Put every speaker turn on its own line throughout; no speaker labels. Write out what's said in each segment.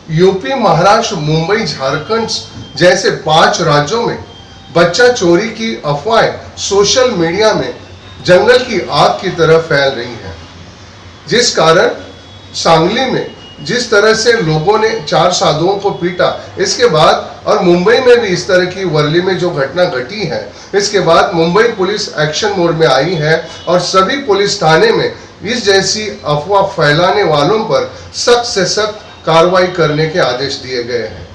UP, Maharashtra, Mumbai, Jharkhand जैसे 5 राज्यों में बच्चा चोरी की अफवाहें सोशल मीडिया में जंगल की आग की तरह फैल रही हैं, जिस कारण सांगली में जिस तरह से लोगों ने 4 साधुओं को पीटा, इसके बाद और मुंबई में भी इस तरह की वर्ली में जो घटना घटी है, इसके बाद मुंबई पुलिस एक्शन मोड में आई है और सभी पुलिस थाने में इस जैसी अफवाह फैलाने वालों पर सख्त से सख्त कार्रवाई करने के आदेश दिए गए हैं।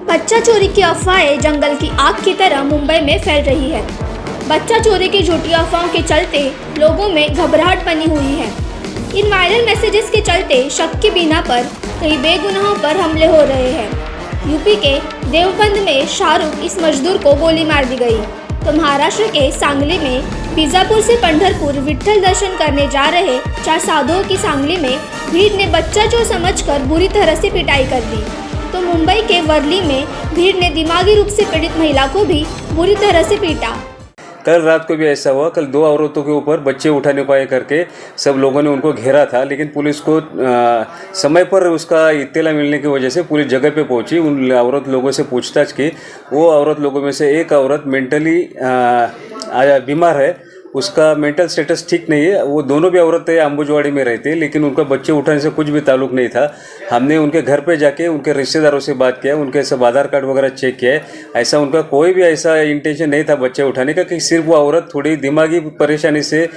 बच्चा चोरी की अफवाहें जंगल की आग की तरह मुंबई में फैल रही है। बच्चा चोरी की झूठी अफवाहों के चलते लोगों में घबराहट बनी हुई है। इन वायरल मैसेजेस के चलते शक की बिना पर कई बेगुनाहों पर हमले हो रहे हैं। यूपी के देवबंद में शाहरुख इस मजदूर को गोली मार दी गई, तो महाराष्ट्र के सांगली में बीजापुर से पंढरपुर विठ्ठल दर्शन करने जा रहे 4 साधुओं की सांगली में भीड़ ने बच्चा चोर समझकर बुरी तरह से पिटाई कर दी, तो मुंबई के वर्ली में भीड़ ने दिमागी रूप से पीड़ित महिला को भी बुरी तरह से पीटा।
कल रात को भी ऐसा हुआ। कल 2 औरतों के ऊपर बच्चे उठा नहीं पाए करके सब लोगों ने उनको घेरा था, लेकिन पुलिस को समय पर उसका इत्तला मिलने की वजह से पुलिस जगह पे पहुंची। उन औरत लोगों से पूछताछ की। वो औरत लोगों में से एक औरत मेंटली बीमार है, उसका मेंटल स्टेटस ठीक नहीं है। वो दोनों भी औरतें अंबुजवाड़ी में रहती है, लेकिन उनका बच्चे उठाने से कुछ भी ताल्लुक नहीं था। हमने उनके घर पे जाके उनके रिश्तेदारों से बात किया, उनके सब आधार कार्ड वगैरह चेक किया। ऐसा उनका कोई भी ऐसा इंटेंशन नहीं था बच्चे उठाने का, कि सिर्फ वो औरत थोड़ी दिमागी परेशानी से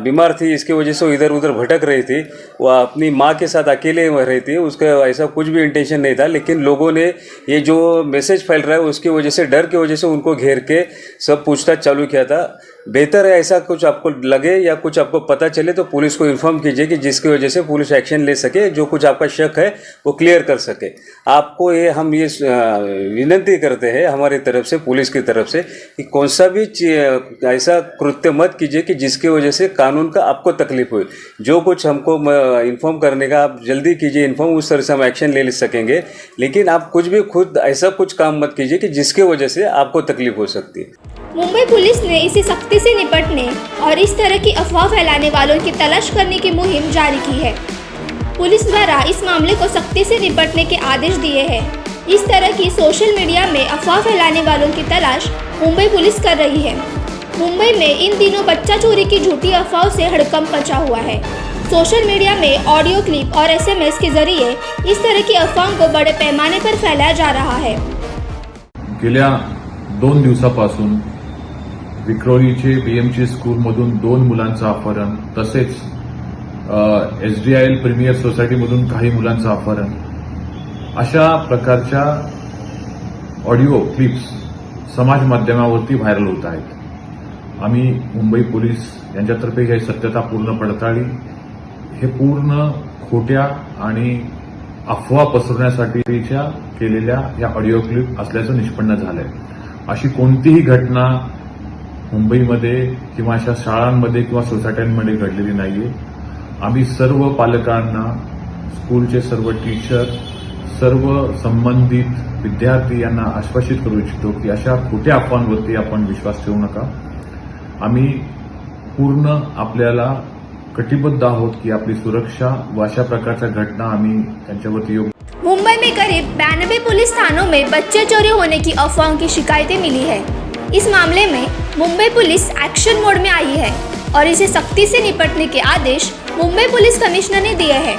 बीमार थी, इसकी वजह से वो इधर उधर भटक रही थी। वो अपनी माँ के साथ अकेले रही थी, उसका ऐसा कुछ भी इंटेंशन नहीं था। लेकिन लोगों ने ये जो मैसेज फैल रहा है उसकी वजह से, डर की वजह से उनको घेर के सब पूछताछ चालू किया था। बेहतर है ऐसा कुछ आपको लगे या कुछ आपको पता चले तो पुलिस को इन्फॉर्म कीजिए, कि जिसकी वजह से पुलिस एक्शन ले सके, जो कुछ आपका शक है वो क्लियर कर सके। आपको हम ये विनती करते हैं हमारी तरफ से, पुलिस की तरफ से, कि कौन सा भी ऐसा कृत्य मत कीजिए कि जिसकी वजह से कानून का आपको तकलीफ हुई। जो कुछ हमको इन्फॉर्म करने का आप जल्दी कीजिए इन्फॉर्म, उस तरह से हम एक्शन ले सकेंगे। लेकिन आप कुछ भी खुद ऐसा कुछ काम मत कीजिए कि जिसकी वजह से आपको तकलीफ हो सकती है।
मुंबई पुलिस ने इसे सख्ती से निपटने और इस तरह की अफवाह फैलाने वालों की तलाश करने की मुहिम जारी की है। पुलिस द्वारा इस मामले को सख्ती से निपटने के आदेश दिए हैं। इस तरह की सोशल मीडिया में अफवाह फैलाने वालों की तलाश मुंबई पुलिस कर रही है। मुंबई में इन दिनों बच्चा चोरी की झूठी अफवाहों से हड़कंप मचा हुआ है। सोशल मीडिया में ऑडियो क्लिप और SMS के जरिए इस तरह की अफवाहों को बड़े पैमाने पर फैलाया जा रहा है।
गेल्या 2 दिवसापासून विक्रोलीचे BMC स्कूलमधून 2 मुलांचं अपहरण, तसेच SDIL प्रीमियर सोसायटीमधून काही मुलांचं अपहरण, अशा प्रकारच्या ऑडिओ क्लिप्स समाज माध्यमावरती व्हायरल होत आहेत। आम्ही मुंबई पोलीस यांच्यातर्फे ही सत्यता पूर्ण पडताळली। हे पूर्ण खोट्या आणि अफवा पसरवण्यासाठीच्या केलेल्या या ऑडिओ क्लिप असल्याचं निष्पन्न झालंय। अशी कोणतीही घटना मुंबईमध्ये किंवा अशा शाळांमध्ये किंवा सोसायट्यांमध्ये घडलेली नाहीये। आम्ही सर्व पालकांना, स्कूलचे सर्व टीचर, सर्व संबंधित विद्यार्थी यांना आश्वासित करू इच्छितो की अशा खोट्या अफवांवरती आपण विश्वास ठेवू नका। आम्ही पूर्ण आपल्याला कटिबद्ध आहोत की आपली सुरक्षा व अशा प्रकारच्या घटना आम्ही त्यांच्यावरती योग्य।
मुंबई में करीब 92 पुलिस थानों में बच्चे चोरी होने की अफवाहों की शिकायतें मिली है। इस मामले में मुंबई पुलिस एक्शन मोड में आई है और इसे सख्ती से निपटने के आदेश मुंबई पुलिस कमिश्नर ने दिए हैं।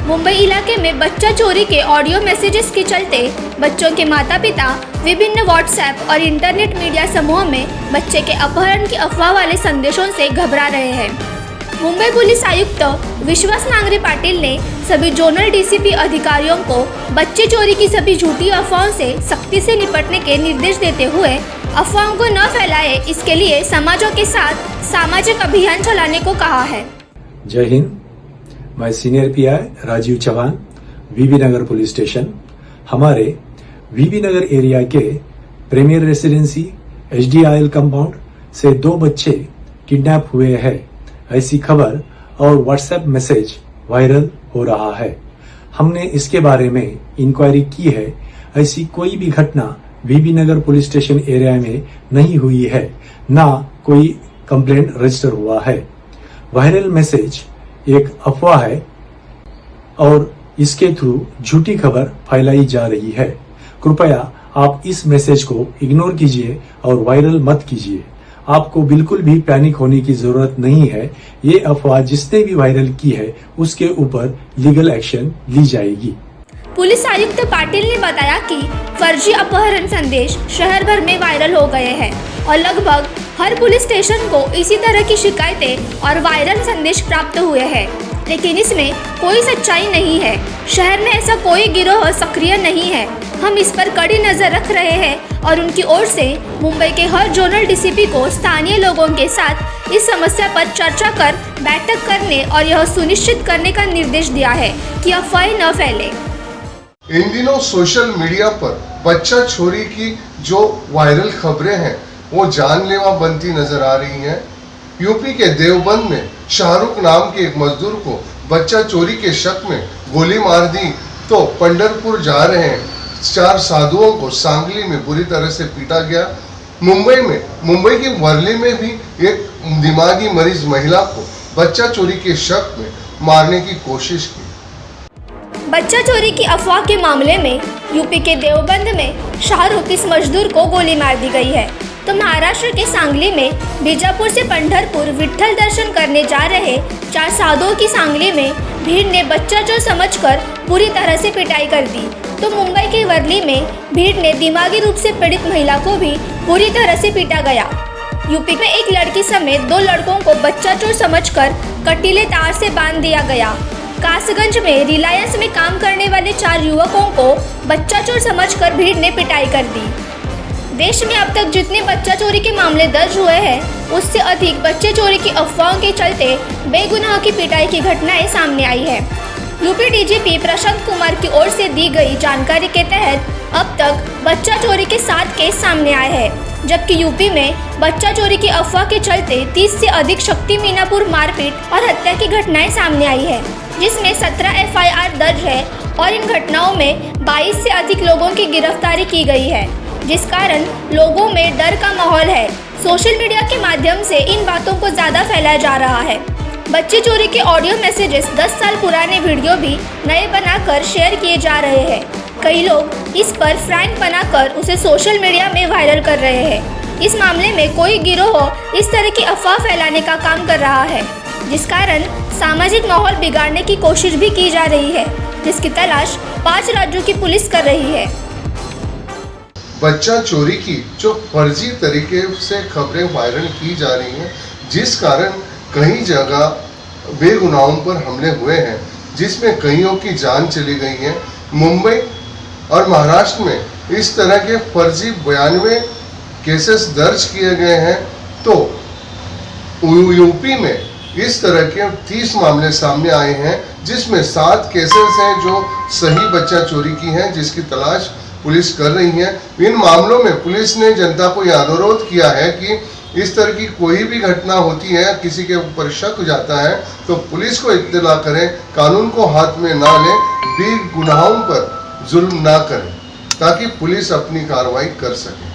मुंबई इलाके में बच्चा चोरी के ऑडियो मैसेजेस के चलते बच्चों के माता पिता विभिन्न व्हाट्सएप और इंटरनेट मीडिया समूह में बच्चे के अपहरण की अफवाह वाले संदेशों से घबरा रहे हैं। मुंबई पुलिस आयुक्त विश्वास नांगरे पाटिल ने सभी जोनल DCP अधिकारियों को बच्चे चोरी की सभी झूठी अफवाहों से सख्ती से निपटने के निर्देश देते हुए अफवाहों को न फैलाए, इसके लिए समाजों के साथ सामाजिक अभियान चलाने को कहा है।
जय हिंद। मैं senior PI Rajiv Chauhan, VB Nagar police station. हमारे VB नगर एरिया के प्रीमियर रेसिडेंसी SDIL कंपाउंड से 2 बच्चे किडनैप हुए हैं, ऐसी खबर और व्हाट्सएप मैसेज वायरल हो रहा है। हमने इसके बारे में इंक्वायरी की है। ऐसी कोई भी घटना वीबी नगर पुलिस स्टेशन एरिया में नहीं हुई है, ना कोई कंप्लेंट रजिस्टर हुआ है। वायरल मैसेज एक अफवाह है और इसके थ्रू झूठी खबर फैलाई जा रही है। कृपया आप इस मैसेज को इग्नोर कीजिए और वायरल मत कीजिए। आपको बिल्कुल भी पैनिक होने की जरूरत नहीं है। ये अफवाह जिसने भी वायरल की है उसके ऊपर लीगल एक्शन ली जाएगी।
पुलिस आयुक्त पाटिल ने बताया कि फर्जी अपहरण संदेश शहर भर में वायरल हो गए हैं और लगभग हर पुलिस स्टेशन को इसी तरह की शिकायतें और वायरल संदेश प्राप्त हुए हैं, लेकिन इसमें कोई सच्चाई नहीं है। शहर में ऐसा कोई गिरोह सक्रिय नहीं है। हम इस पर कड़ी नजर रख रहे हैं और उनकी ओर से मुंबई के हर जोनल डीसीपी को स्थानीय लोगों के साथ इस समस्या पर चर्चा कर बैठक करने और यह सुनिश्चित करने का निर्देश दिया है कि अफवाहें न फैले।
इन दिनों सोशल मीडिया पर बच्चा चोरी की जो वायरल खबरें हैं वो जानलेवा बनती नजर आ रही हैं। यूपी के देवबंद में शाहरुख नाम के एक मजदूर को बच्चा चोरी के शक में गोली मार दी, तो पंढरपुर जा रहे 4 साधुओं को सांगली में बुरी तरह से पीटा गया। मुंबई की वर्ली में भी एक दिमागी मरीज महिला को बच्चा चोरी के शक में मारने की कोशिश की।
बच्चा चोरी की अफवाह के मामले में यूपी के देवबंद में शाहरुख इस मजदूर को गोली मार दी गई है, तो महाराष्ट्र के सांगली में बीजापुर से पंढरपुर विट्ठल दर्शन करने जा रहे 4 साधुओं की सांगली में भीड़ ने बच्चा चोर समझकर पूरी तरह से पिटाई कर दी। तो मुंबई के वर्ली में भीड़ ने दिमागी रूप से पीड़ित महिला को भी पूरी तरह से पीटा गया। यूपी में एक लड़की समेत 2 लड़कों को बच्चा चोर समझकर कटीले तार से बांध दिया गया। कासगंज में रिलायंस में काम करने वाले 4 युवकों को बच्चा चोर समझकर भीड़ ने पिटाई कर दी। देश में अब तक जितने बच्चा चोरी के मामले दर्ज हुए हैं, उससे अधिक बच्चे चोरी की अफवाहों के चलते बेगुनाह की पिटाई की घटनाएं सामने आई है। यूपी डीजीपी प्रशांत कुमार की ओर से दी गई जानकारी के तहत अब तक बच्चा चोरी के 7 केस सामने आए हैं, जबकि यूपी में बच्चा चोरी की अफवाह के चलते 30 से अधिक शक्ति मीनापुर मारपीट और हत्या की घटनाएं सामने आई है, जिसमें 17 FIR दर्ज है और इन घटनाओं में 22 से अधिक लोगों की गिरफ्तारी की गई है, जिस कारण लोगों में डर का माहौल है। सोशल मीडिया के माध्यम से इन बातों को ज़्यादा फैलाया जा रहा है। बच्चे चोरी के ऑडियो मैसेजेस 10 साल पुराने वीडियो भी नए बनाकर शेयर किए जा रहे हैं। कई लोग इस पर फ्रैंक बनाकर उसे सोशल मीडिया में वायरल कर रहे हैं। इस मामले में कोई गिरोह इस तरह की अफवाह फैलाने का काम कर रहा है, जिस कारण सामाजिक माहौल बिगाड़ने की कोशिश भी की जा रही है, जिसकी तलाश 5 राज्यों की पुलिस कर रही है।
बच्चा चोरी की जो फर्जी तरीके से खबरें वायरल की जा रही हैं, जिस कारण कई जगह बेगुनाहों पर हमले हुए हैं, जिसमें कईयों की जान चली गई है। मुंबई और महाराष्ट्र में इस तरह के फर्जी 92 केसेस दर्ज किए गए हैं, तो यूपी में इस तरह के 30 मामले सामने आए हैं, जिसमें 7 केसेस हैं जो सही बच्चा चोरी की हैं, जिसकी तलाश पुलिस कर रही है। इन मामलों में पुलिस ने जनता को यह अनुरोध किया है कि इस तरह की कोई भी घटना होती है, किसी के ऊपर शक हो जाता है, तो पुलिस को इत्तला करें, कानून को हाथ में ना लें, बेगुनाहों पर जुल्म ना करें, ताकि पुलिस अपनी कार्रवाई कर सके।